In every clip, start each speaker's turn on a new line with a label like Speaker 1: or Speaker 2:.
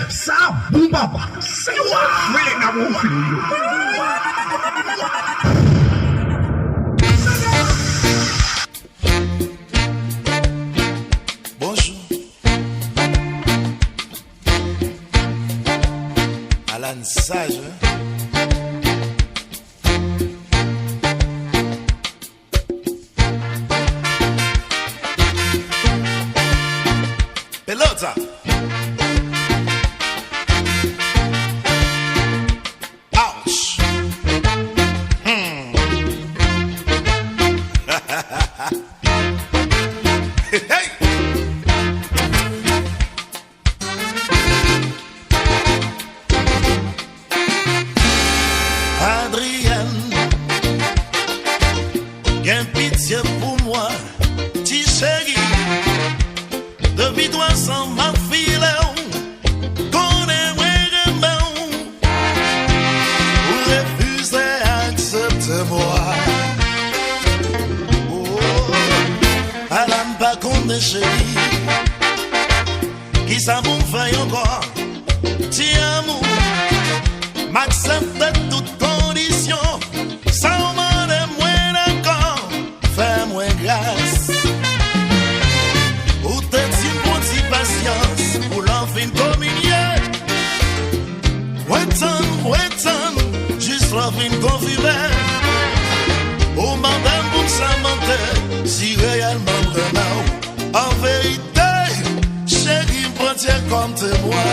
Speaker 1: Ça, bon papa. C'est moi. Mais à mon fille.
Speaker 2: Bonjour. Alan Sage. Pelota. Ouch. Hey. Adrienne, gain pitié pour moi, petit chéri. Depuis toi sans ma fille, qu'on est vraiment. Ou refuser, accepte-moi. Oh, Alan, pas qu'on est chéri. Qui ça vous fait encore? Tiens, amour, m'accepte toute condition. Sans m'en moins d'accord, fais-moi grâce. Ou t'es une petite patience pour l'enfin communier. Ouettan, juste l'enfin confirmer. Ou madame pour s'amenter, si réellement vraiment. En vérité, chérie, prends-toi comme témoin.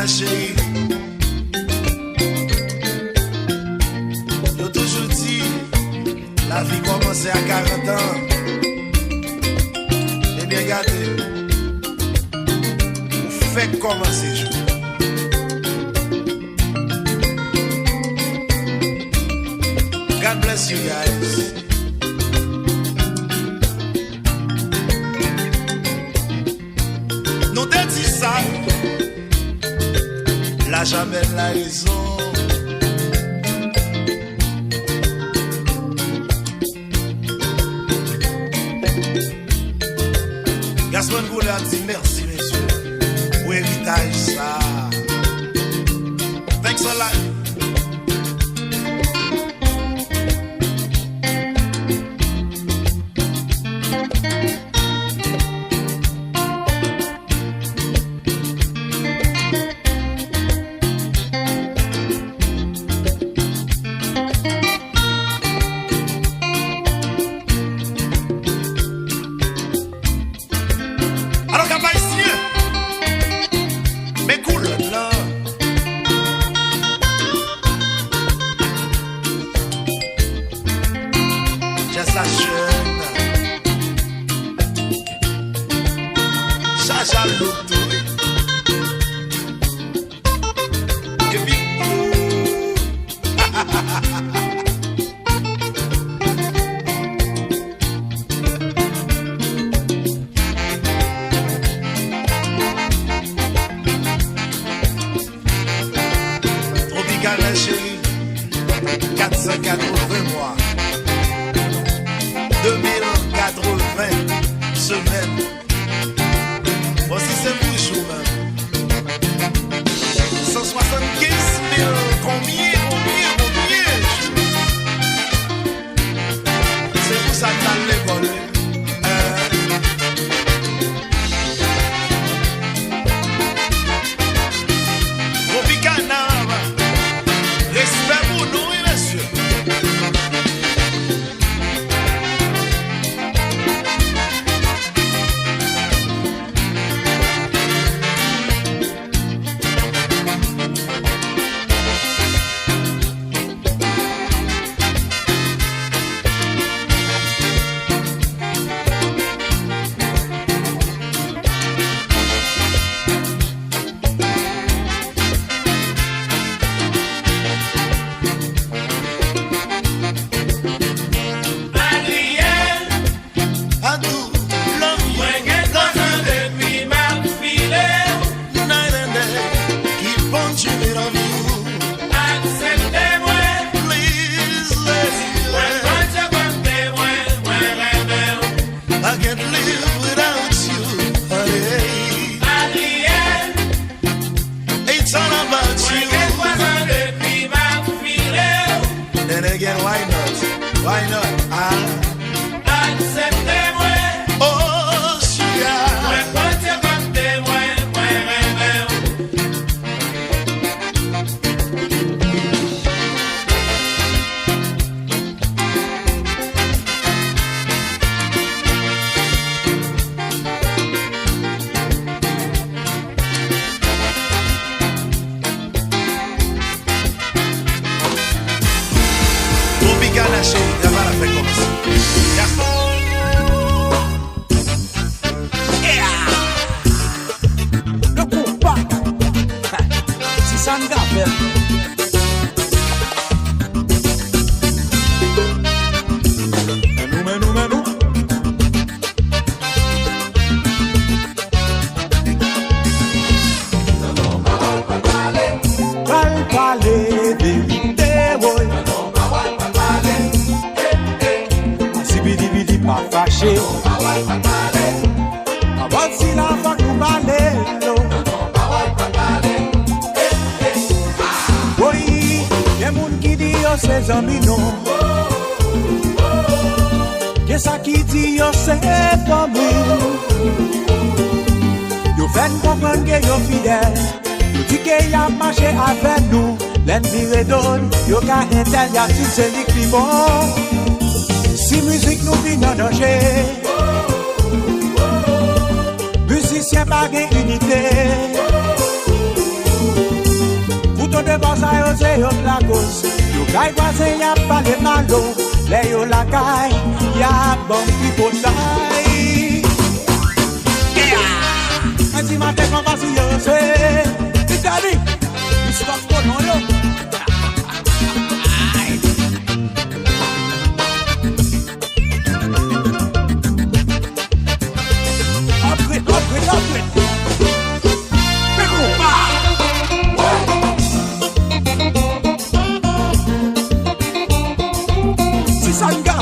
Speaker 2: Chérie, j'ai toujours dit, la vie commence à 40 ans. Eh bien, regardez, vous faites commencer. God bless you guys. Nous te dit ça. La jamais la raison. Gaspard Goulet a dit merci, messieurs, pour héritage ça. Thanks a lot.
Speaker 3: Tropicana chérie, 480 mois, 2080 semaines. Voici c'est
Speaker 2: why not? Why not? Ah. Oh, Chia. Tropicana, chérie, la balle a fait commencer.
Speaker 3: Le combat, si ça ne gaffe. Menou. Parler vérité, boy. Bidi pas fâché. Avant si l'enfant nous parlait. Oui, y'a moun qui dit yo c'est amis non. Qu'est-ce ça qui dit yo c'est famille. Yo fait comprendre que yo fidèle. Yo dit que y'a marché avec nous. L'ennemi redonne, yo ka intel y'a tout c'est lui bon. Si musique nous vit en danger, musicien pas gain unité. Pourtant de bas à yo c'est yo la cause. Yo kay voisin y'a pas de malo, les yo la kay y'a bon pipotaille. Un petit matin qu'on va si yo c'est, Italie, il se passe pour non yo. Si ça ne gaffe.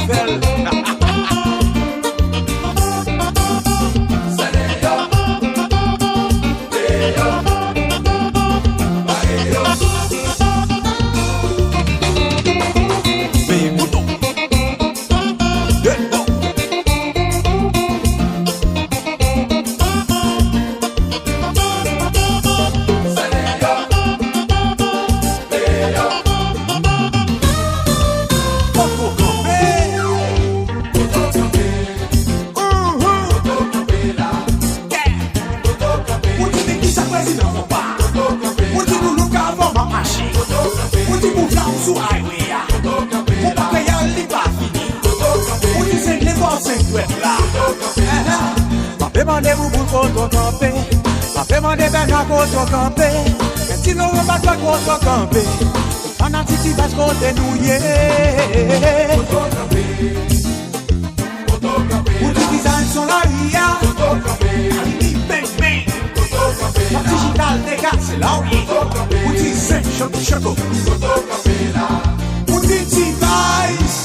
Speaker 3: Demandez-vous pour photocamper. Ma demandez ben à photocamper. Mais si nous rebattons pas photocamper, on a titi parce qu'on est nouillé. Pour tout design sur la ria. Bang bang. La digital dégâts c'est là où il est. Pour tout c'est choco. Pour tout device.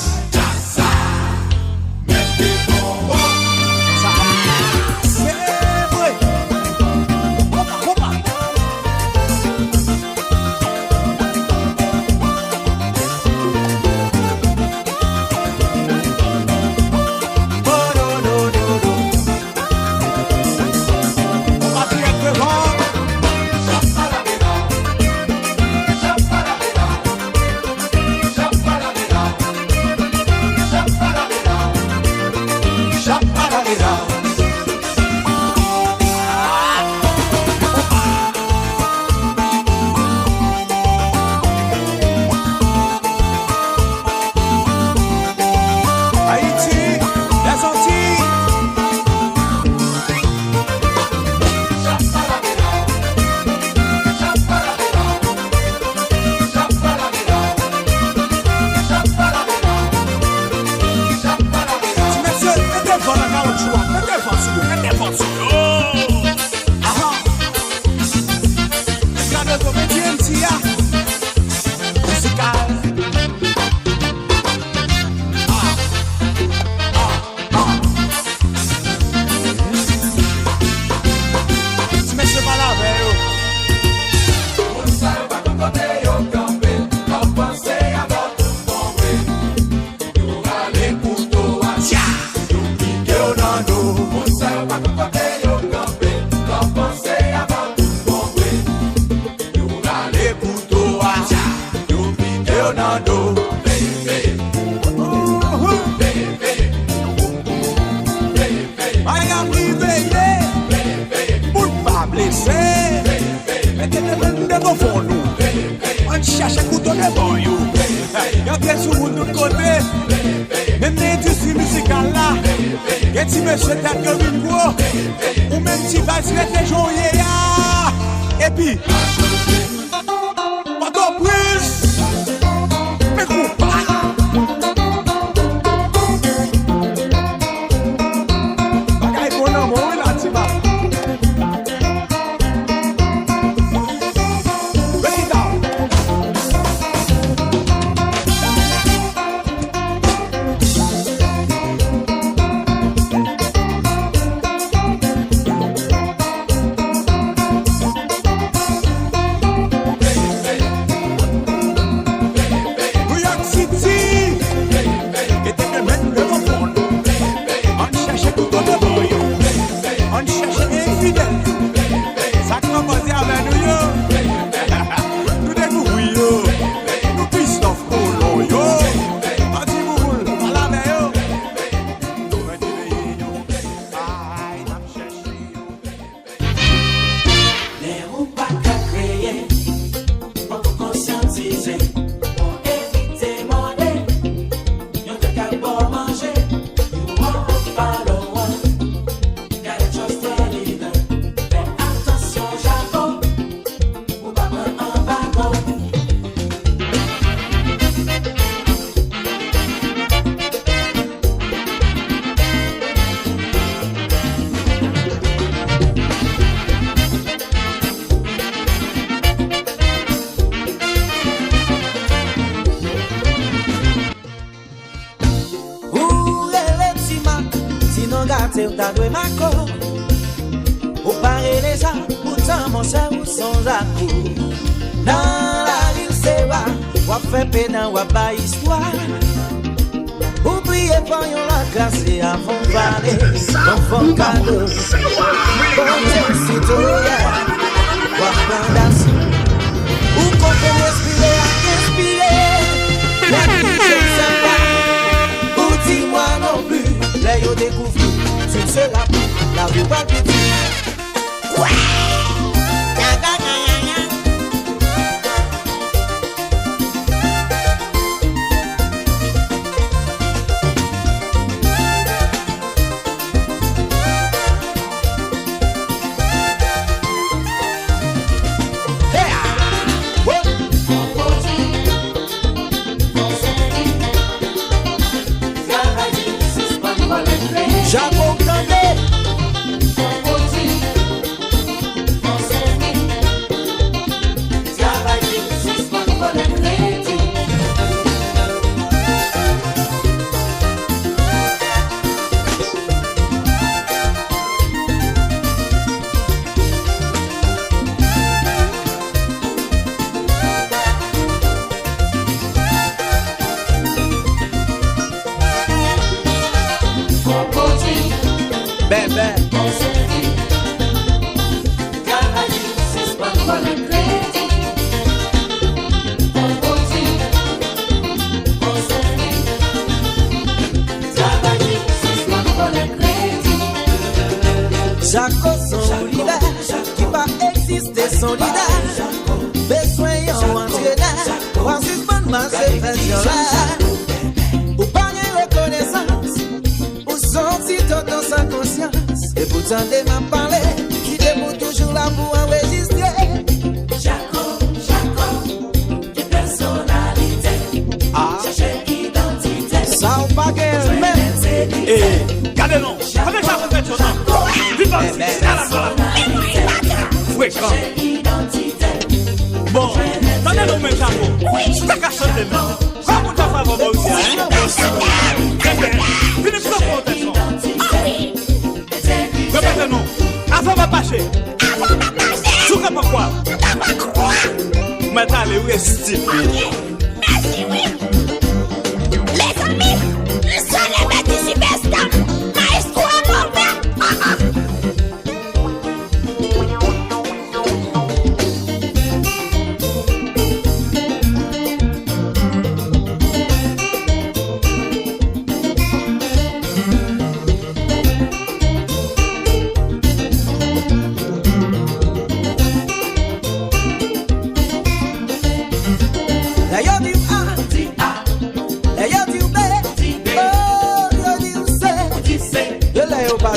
Speaker 3: de bon fond nous. On cherche à couteau de bon yo. Y'a bien sous vous de l'autre côté. Même l'industrie musicale là. Y'a ti monsieur tête de une gros. Ou même ti valse les joyeux ya. Et puis pas plus. Mais coupa. Bagay bon amour là ti va.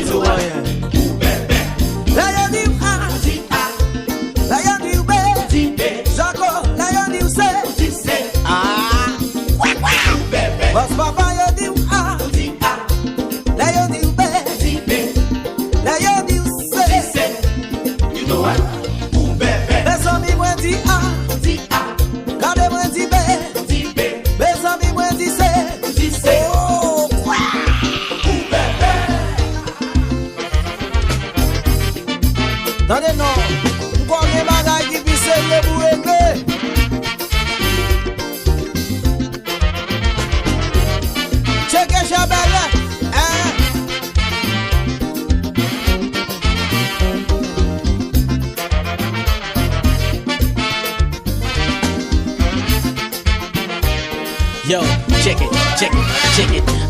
Speaker 3: passe rien. La yon di ou A, la yon di ou B, Jaco, la yon di ou C, Boss papa yon di ou A, la yon di ou B, la yon di ou C.
Speaker 1: You know what?
Speaker 3: Les amis moi di A, quand moi di B, mes amis moi di C. Oh, attendez non, nous connaissons bagaille qui puisse se pour régler. Check it, Chabelle, hein?
Speaker 4: Yo, check it.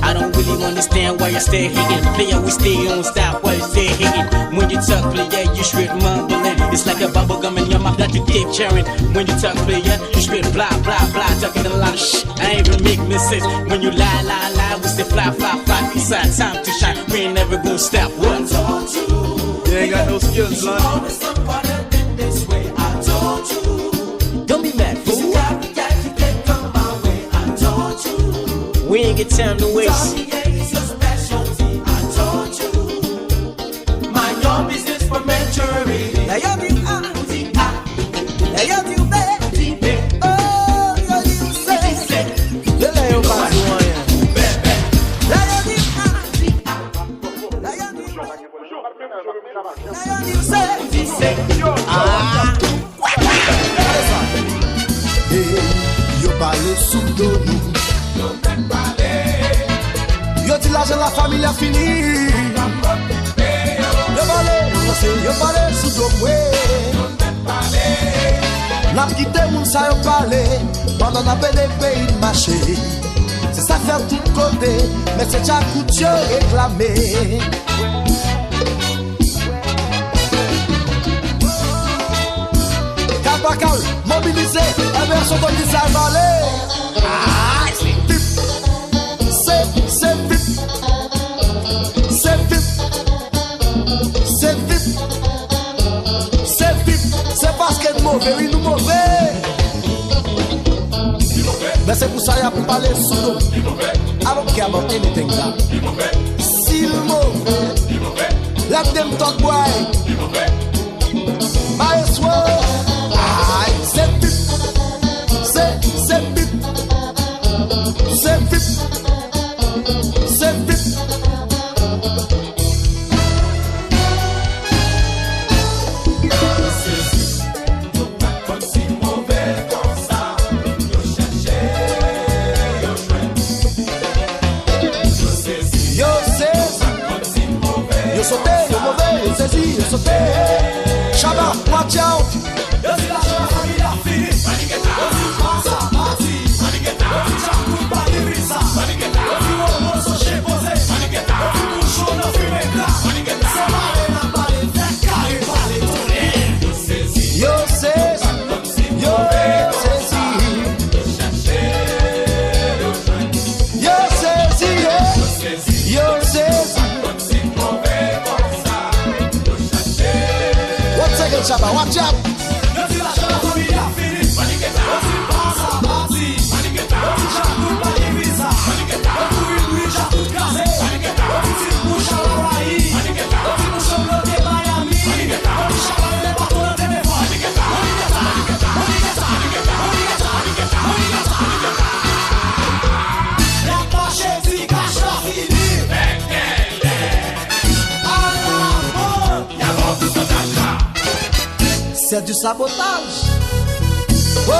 Speaker 4: I don't really understand why you stay hating. Player, we stay on stop while you stay hating. When you talk, player, you straight mumbling. It's like a bubble gum in your mouth that you keep chewing. When you talk, player, you straight blah, blah, blah. Talking a lot of shit, I ain't even make mistakes. When you lie, we say fly. It's our time to shine, we ain't never gonna stop. What?
Speaker 3: You ain't got no skills, son.
Speaker 4: Don't be mad, fool. We ain't get time to waste.
Speaker 1: Mind your business for maturity.
Speaker 3: La yon di ou A, la yon di ou B, oh, yon di ou C. Le la yon passe rien. La yon di ou A, la yon di ou B, la yon di ou C.
Speaker 2: Yo parle sous dos nous. Yo dit l'argent la famille a fini. Yo parle sous dos moi. N'a quitté moun sa yo parle pendant n'a pas des pays de marché. C'est ça faire tout côté, mais c'est déjà couture réclamé. Capacol, mobilisé, la version de qui ça valait. Ah, c'est vip, c'est parce que mauvais, oui nous mauvais. Mais c'est pour ça qu'il y a pour parler sous l'eau. I don't care about anything là. Si le mauvais, let them talk boy. Maestro, c'est vip, c'est vip, c'est vip, c'est vip. Yo sauté, Chaba, watch out. Yo si la chaba famille a fini. Manigeta, yo si passa, parti. Manigeta, yo si chakou pa divisa. Manigeta, yo si womo so che pose. Manigeta, yo si bouchon no fume gla. Manigeta, se male na pale, fek kare pale tourne. Yo sezi, yo sezi, yo sezi. Yo cherche, yo jwenn. Yo sezi, yo sezi. Chaba, watch out! Yo si la chaba famille a fini. Manigeta, yo si passa, parti. Manigeta, yo si chakou pa divisa. Manigeta, yo si win chakou kaze. Manigeta, yo si bouche à Hawaii. Manigeta, yo si bouche au de Miami. Manigeta, yo si chaba le bateau de téléphone. Manigeta, Manigeta, Manigeta, Manigeta, Manigeta, Manigeta, Manigeta, Manigeta. La pache si cache la fini. C'est du sabotage. Oh.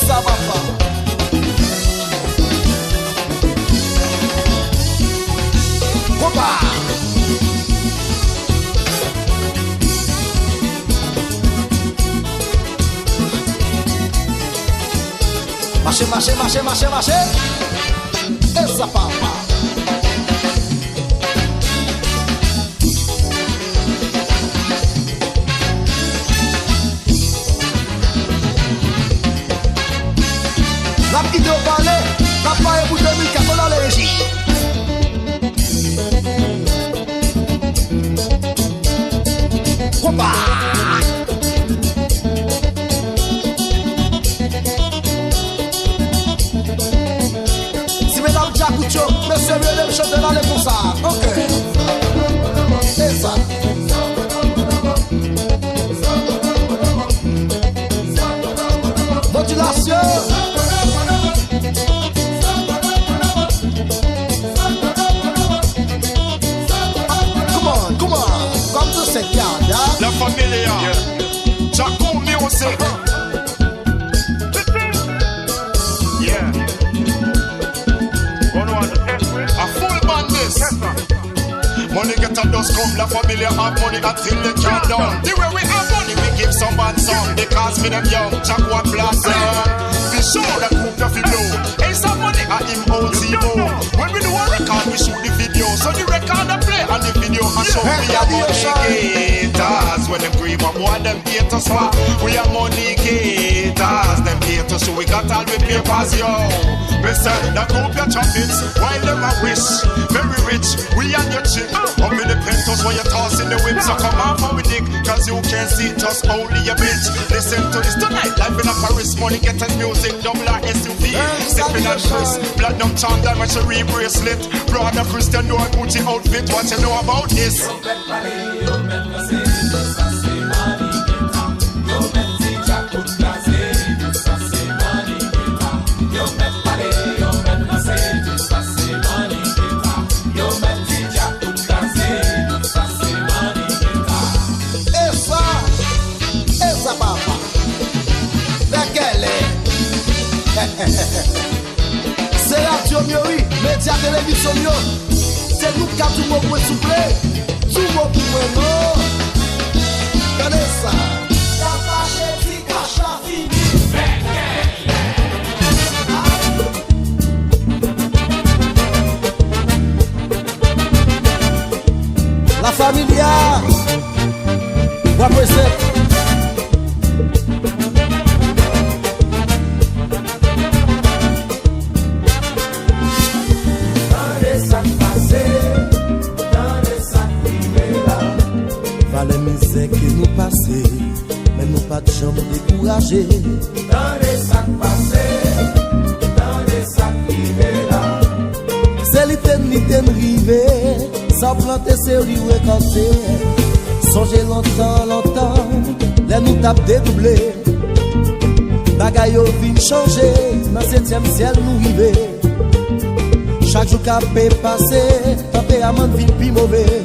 Speaker 2: Ça va pas. Opa! marcher. Et ça part pas. La petite au palais, la paille pour 2004 dans les régies. Combat. Si mesdames Jacucho, monsieur William chante dans les pour ça. Ok. Et ça. Modulation.
Speaker 1: La familia, Jaco music. Yeah. A full band this. Money get a dust come, la familia have money until they can't down. The way we have money, we give some band some. Because me them young, Jaco a blossom. We show the group of blow. Hey, some money at him own zero. When we do a record, we shoot the video. So the record a play and the video a show. We are money gators. When them cream up, what them haters for? We are money gators. Them haters, so we got all the papers, yo. We say that group your trumpets while them a wish. Very rich, we and your chick. Up in the penthouse while you tossing the whip. So come on for we dick, cause you can't see us only a bitch. Listen to this tonight, life in a Paris. Money getting music, double R SUV. Sipping and Chris, platinum charm, diamond cherry bracelet. Brother Christian, do a Gucci outfit. What you know about this?
Speaker 2: C'est radio mieux, oui, média télévision mieux. C'est nous qui avons tout le monde pour souffler. Tout le monde pour non. Regardez ça. La vache est dit cache la fini. La familia. Voix pressée.
Speaker 5: Que nous passer, mais nous pas de chambre découragée.
Speaker 2: Dans les sacs passés, dans les sacs privés là.
Speaker 5: C'est l'éternité rivée, sans planter, c'est lui récolter. Songez longtemps, les nous tape dédoublé. Bagaille au vin changé, dans 7e ciel nous rivé. Chaque jour qu'a passé, tempérament vin plus mauvais.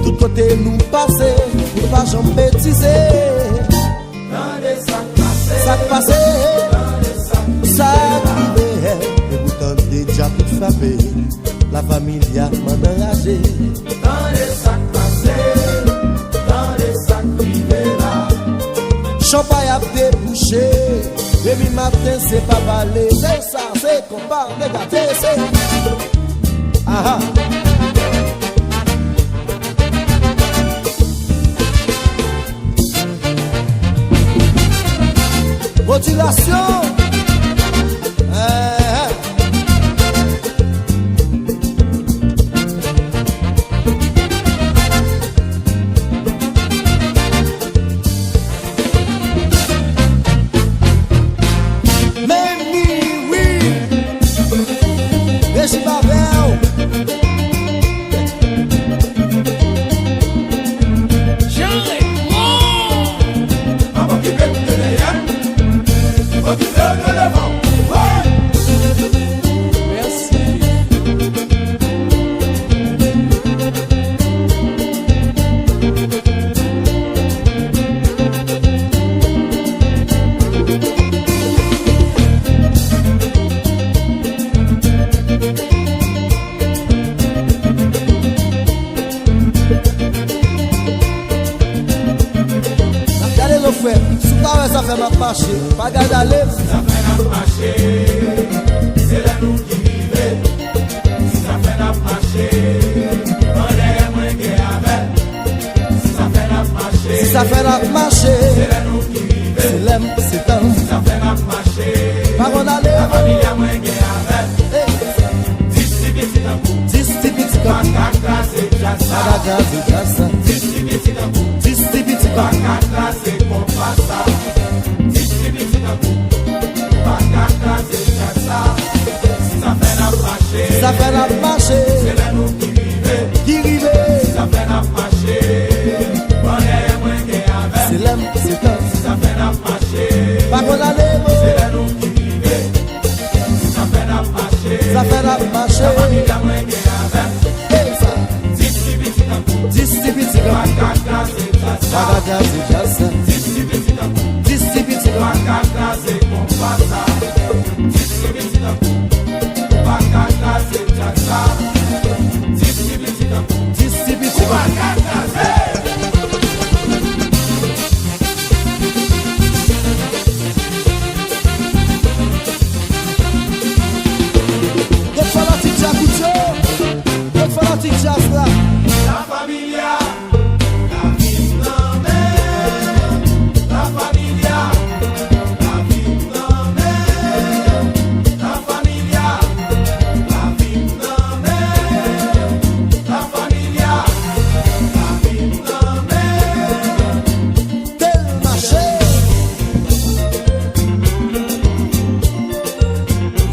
Speaker 5: Tout côté nous passer, nous pas jamais bêtiser.
Speaker 2: Dans les sacs passés,
Speaker 5: sac privé. Et vous tentez déjà tout frapper, la famille a m'en enragé.
Speaker 2: Dans les sacs privés là.
Speaker 5: Champagne a débouché, demi matin c'est pas balé. C'est ça, c'est combat, regardez, c'est. Ah ah. Modulation. Même oui. Deixa Babel. frère, Pas ça fait ma marcher, pas garder à l'aise.
Speaker 2: Ça fait la marcher, c'est là nous qui vivons. Si ça fait la marcher, on est moins que avec. Si ça fait la marcher,
Speaker 5: si ça fait la marcher,
Speaker 2: c'est là nous qui vivons.
Speaker 5: C'est l'aime, c'est temps.
Speaker 2: Si ça fait la marcher,
Speaker 5: par on allait.
Speaker 2: la famille a moins que avec. 10 petits tambours,
Speaker 5: 10 petits tambours, 10 petits ça fait la marché,
Speaker 2: c'est là nous qui vivons.
Speaker 5: qui rive.
Speaker 2: Ça fait la marcher, on est moins que avec.
Speaker 5: C'est l'aime, c'est temps.
Speaker 2: Ça fait la marcher,
Speaker 5: Par on allait.
Speaker 2: c'est là nous qui vivons. Ça fait la marcher,
Speaker 5: Ça fait la marché.
Speaker 2: la famille a moins que avec. 10 petits tambours,
Speaker 5: 10 petits tambours, 10 petits
Speaker 2: La familia, la vie n'en est. La familia, la vie n'en est. La familia, la vie n'en est. La familia, la vie n'en est.
Speaker 5: Tel marché.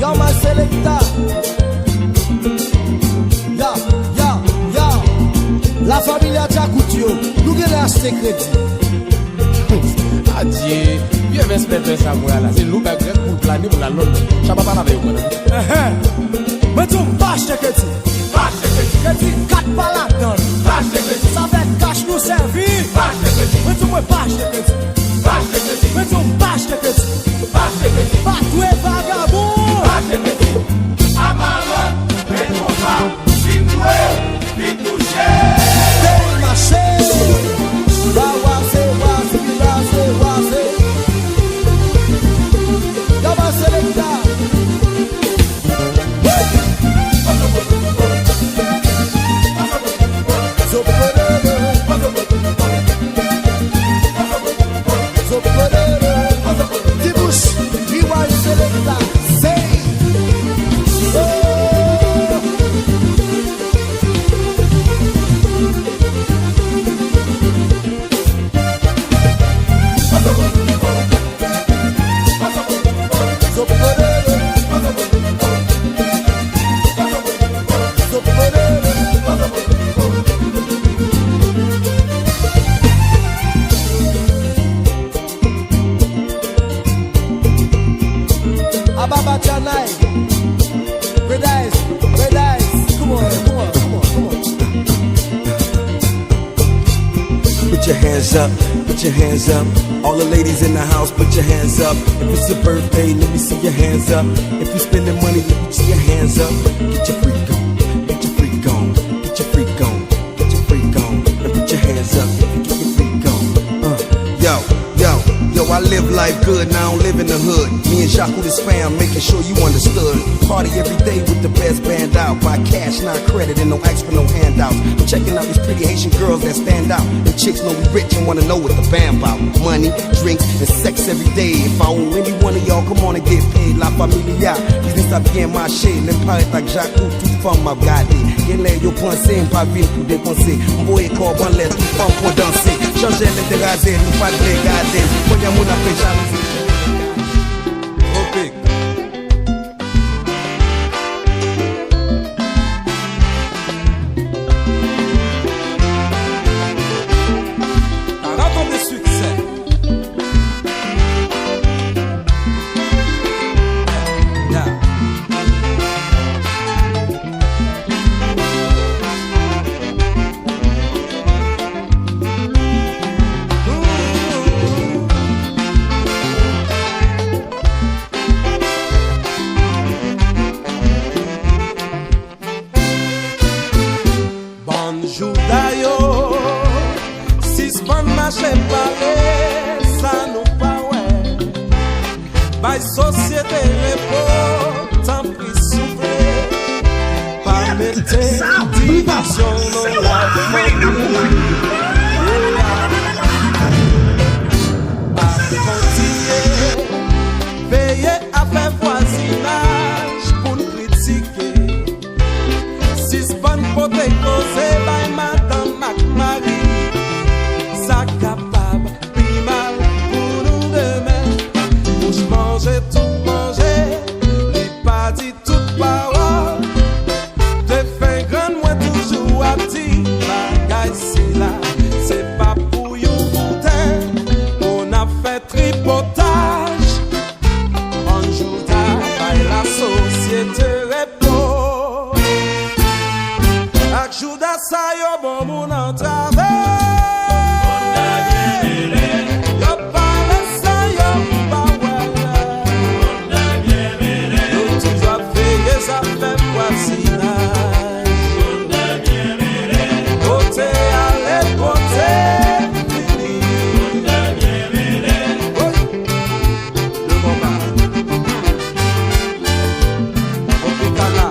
Speaker 5: Yo, my selecta. La famille a déjà coûté, nous avons acheté crédit.
Speaker 6: Adieu, viens vers ce pépé Samuel là, c'est nous qui pour planer pour la longue. Ça va pas la veille ou quoi?
Speaker 2: Mais tu vas acheter crédit. Va acheter crédit. Crédit 4 pas la donne. Va acheter crédit. Ça fait cash nous servir. Va acheter crédit. Mais tu vas pas acheter crédit. Va acheter crédit. Mais tu vas acheter crédit. Va acheter crédit. Pas tout est vagabond. Va acheter crédit. Amalon, Benova, Vinoué, Vitouché.
Speaker 5: Tel marché. Wawase, wase. Yo, my selecta. Ababa Janai, red eyes, come on.
Speaker 7: Put your hands up, put your hands up. All the ladies in the house, put your hands up. If it's your birthday, let me see your hands up. If you're spending money, let me see your hands up. Get your freak on, get your freak on, get your freak on, get your freak on. And put your hands up, get your freak on. Yo, I live life good, and I don't live in the hood. Me and Jacques, this fam, making sure you understood. Party every day with the best band out. Buy cash, not credit, and no ask for no handouts. I'm checking out these pretty Haitian girls that stand out. The chicks know we rich and wanna know what the band about. Money, drink, and sex every day. If I owe any one of y'all, come on and get paid. La familia, business à bien marché. Les paraît avec Jacques, toute femme m'a gardé. Quel est yo pensé, pas ville pour dépenser. M'boye corban l'air, toute femme pour danser. Changer l'interraser, nous pas de regarder. Voyons mon après jalousie.
Speaker 6: Tropique.
Speaker 2: Raconte des succès.
Speaker 5: vérité, division dans la famille. Continuer, veiller à faire voisinage pour nous critiquer. Si ce bon côté causé by Madame McMarie, ça capable, puis mal pour nous demain. Bouche manger, tout manger, les pas dit toute parole. De fin grand, moi toujours à dire, bagaille si là, c'est pas pour you boutin. On a fait tripotage, on joue à la société repos. Ak jouda sa yo bon moun an travè. Yo pale sa yo pa wè. Yo toujwa feye sa fè voisinage. Kote ale kote fini. Le moment. Tropicana.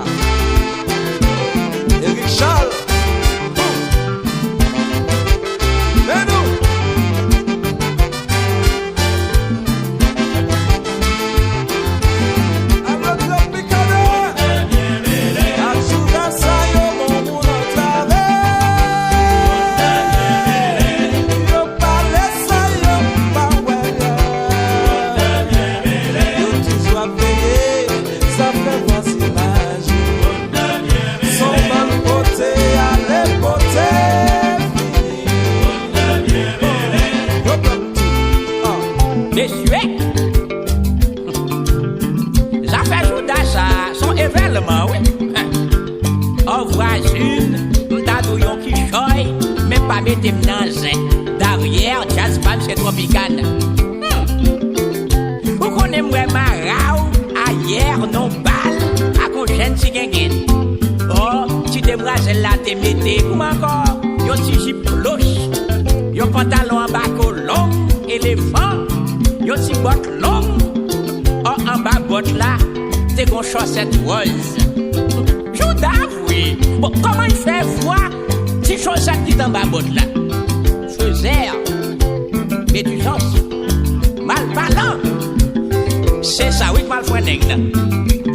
Speaker 5: Eric Charles.
Speaker 8: Mettez dans derrière jazz band c'est Tropicana. Vous connaissez moi marao ailleurs non balle à conchaine si gengin. Oh, tu te brases là te mettez ou encore yo ti jip cloche. Yo pantalon en bas long éléphant. Yo ti botte long. Oh en bas botte là, t'es gon chaussette rose. Jouda oui. Bon comment il fait froid? Si chaussette qui en bas botte là. Faisait médusance. Mal parlant. C'est ça oui mal frère nèg là.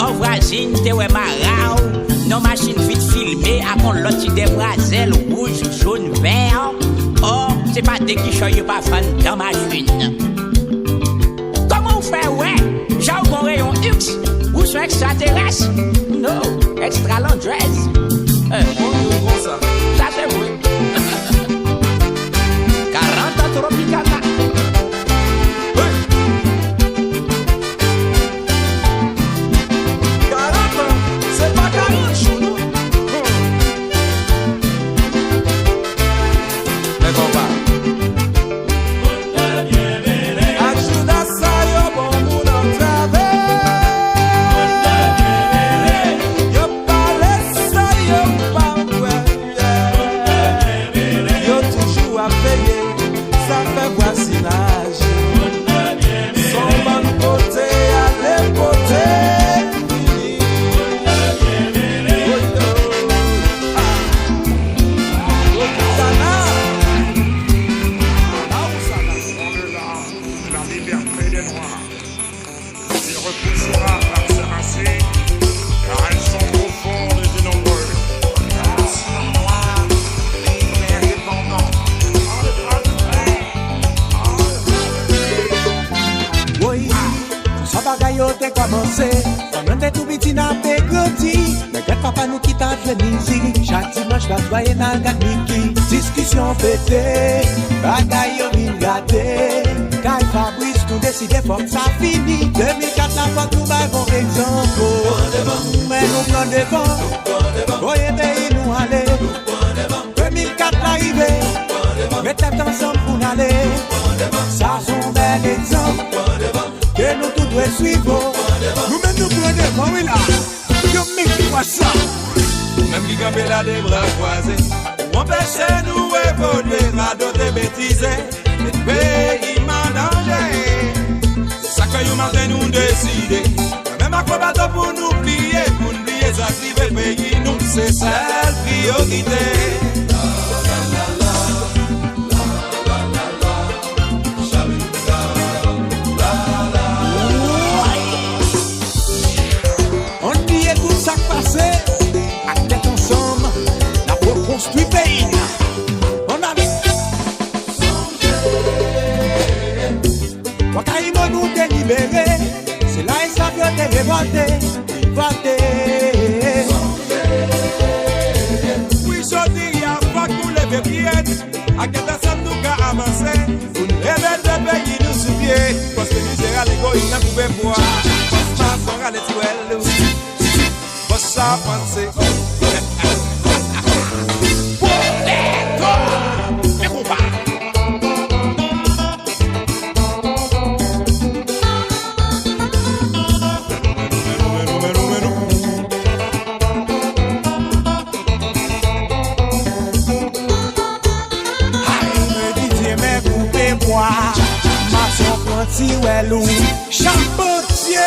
Speaker 8: En voisine te ouais marao. Non machine vite filmée à con l'autre des braselles rouge, jaune, vert. Oh, c'est pas des qui choye pas fan dans machine. Comment on fait ouais? J'ai un rayon X ou sur extraterrestre? Non, extra landresse.
Speaker 5: Ça.
Speaker 8: Ça c'est vrai. 40 ans Tropicana.
Speaker 5: Oui. 40 ans, c'est pas 40 chou. Mais bon va. Ajuda sa yo bon moun an travè. Yo pale sa yo pa wè. Yo toujours à payer, ça fait voisinage. Son bon côté à l'époté.
Speaker 1: La liberté des Noirs. Il repoussera par ses racines, car elles sont profondes et nombreuses. Nation noire, libre et indépendant.
Speaker 3: Oui, ça bagaille te commencé. Pendant que tout petit n'a pas grandi. Mais quand papa nous quitte à Venise, chaque dimanche la soirée n'a pas Mickey. Discussion pété, bagaille au mille gâté. Quand Fabrice nous décide faut que ça finit. 2004 la fois tout va bon exemple. Mais nous prenons devant, voyez pays nous aller. 2004 l'arrivée, mettez ensemble pour aller. Ça sont bel exemple que nous tous devons suivre. Nous-mêmes nous prenons devant, oui là. Yo mec quoi ça?
Speaker 5: Même qui campe là des bras croisés. On empêche nous évoluer, radeau de bêtises. Le pays en danger. C'est ça que nous matin nous décider. Même à combattre pour nous plier ça qui veut pays nous
Speaker 2: c'est seule priorité.
Speaker 3: On dit tout ça passé, à tête ensemble, la reconstruit pays. On a mis. Quand il nous délibérer, c'est là et ça vient de révolter.
Speaker 2: Oui, je dis, y'a pas que les bébiettes, à quelle personne nous a avancé, pour nous révéler de pays nous souvier, parce que nous serons les gars, ils n'ont pas pu voir, parce qu'on sera les tuels, pour ça penser.
Speaker 3: Si ouais loup, chapeautier.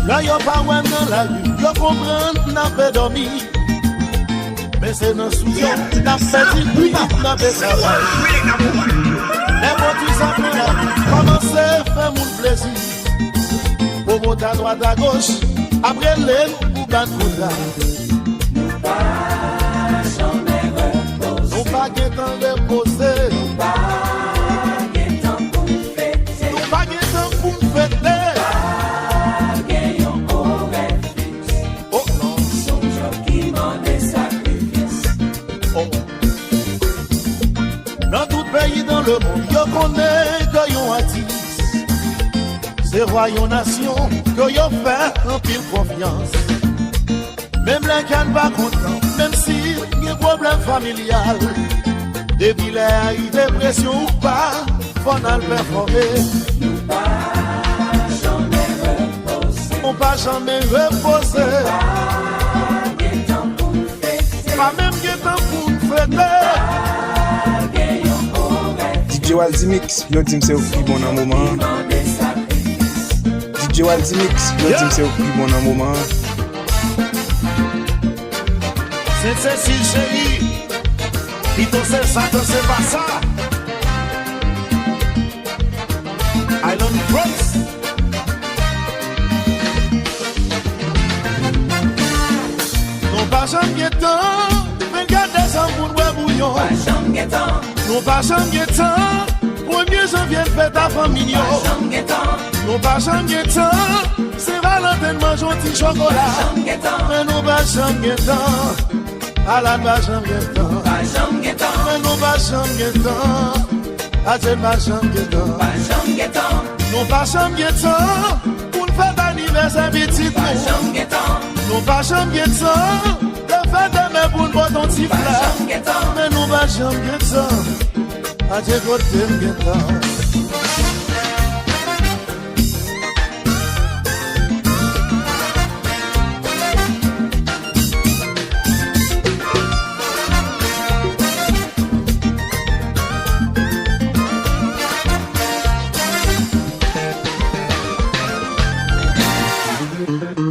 Speaker 2: Là yo pas ouais dans la rue, yo comprend n'a pas dormi. Mais c'est dans sous-yo, n'a fait du bruit, n'a fait travail. Les motifs s'appellent là, commencez à faire mon plaisir. Pour monter à droite à gauche, après l'aile ou battre pour là. Nous pas jamais reposer. Nous pas qu'étant reposer. Nous pas qu'étant pour fêter. Nous pas qu'étant pour fêter. Dans le monde, yo connaît que yon artiste. C'est roi yon nation que yo fait en pile confiance. Même les cannes pas content, même si y'a problème familial. Depuis l'air, y'a dépression ou pas, faut n'al performer. Nous pas jamais reposer. On pas jamais reposer. Pas même qu'il temps pour fêter.
Speaker 7: DJ Waltimix, yo tim se ou ki bon nan mouman. DJ Waltimix, yo tim se ou ki bon nan mouman.
Speaker 2: C'est Cécile chérie, qui t'en sait ça, t'en sais pas ça. Island Bronx. Non pas jamais temps, mais gardez ça pour nous bouillon. Pas jamais temps. Non pas jamais temps, 1er janvier fête à famille. Non pas jamais temps, c'est Valentin mange un petit chocolat. Mais non pas jamais temps, à la pas jamais temps. Mais non pas jamais temps, à la pas jamais temps. Non pas jamais temps, pour une fête d'anniversaire petit nous. Non pas jamais temps, de fête demain pour une boîte en petit plat. Mais non pas jamais temps. I just got to get down.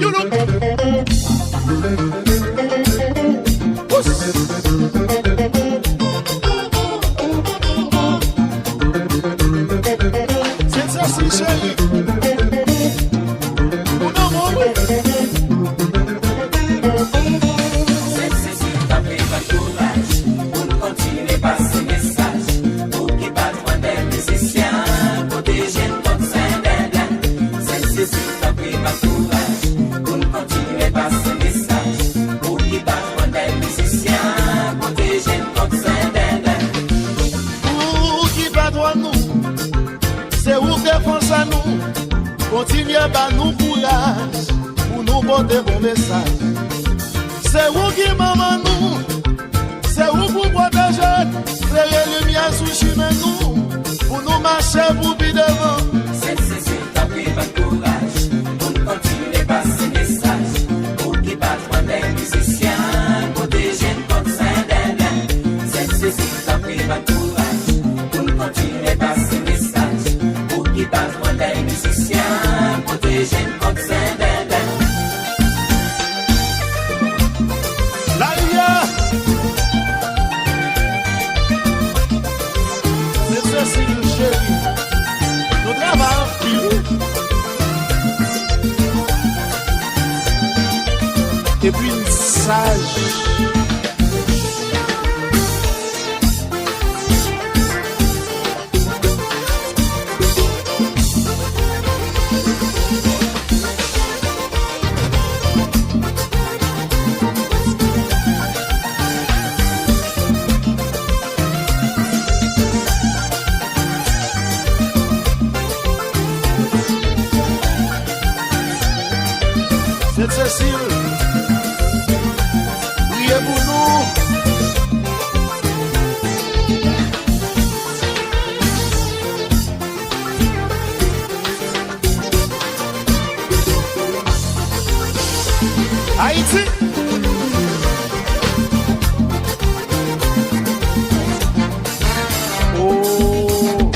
Speaker 2: You look. Continuez à nous courage pour nous porter bon message. C'est vous qui maman nous, c'est vous pour protéger, frère lumière sous chemin nous, pour nous marcher pour plus devant.
Speaker 9: C'est t'as pris votre courage pour nous continuer à passer message, pour qui battre des musiciens, protéger contre Saint-Denis. C'est t'as pris votre courage pour nous continuer à passer message, pour qui battre des musiciens. Protéger contre Saint-Denis.
Speaker 2: La lumière. C'est Cécile chérie. Nous travaillons plus. Et puis une sage. C'est Cécile, priez pour nous. Haïti. Oh.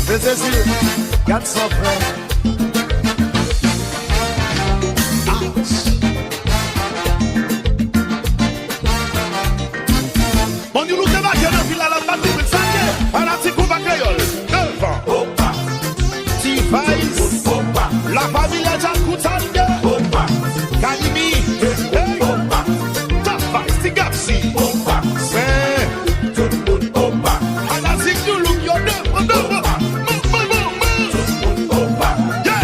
Speaker 2: C'est Cécile. Garde son frère.
Speaker 1: Bon, nous te va que la la battie de saké. À la petite coupe à créole. Devant. Opa. T-Vice. Opa. La famille a déjà coutane. Opa. Kalimi. Hey. Opa. T-Vice. T-Gapsi. Opa. C'est. Tout le monde. Opa. À la zig du look. Yo deux. Opa. Tout le monde. Opa. Yeah.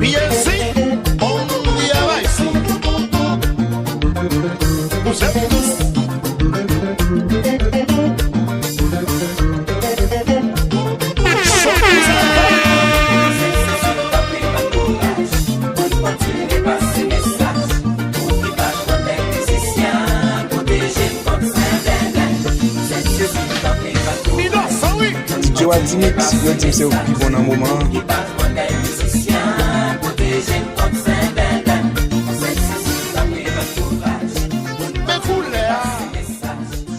Speaker 1: Bien si.
Speaker 7: DJ Waltimix, yo di se ou ki bon nan mouman.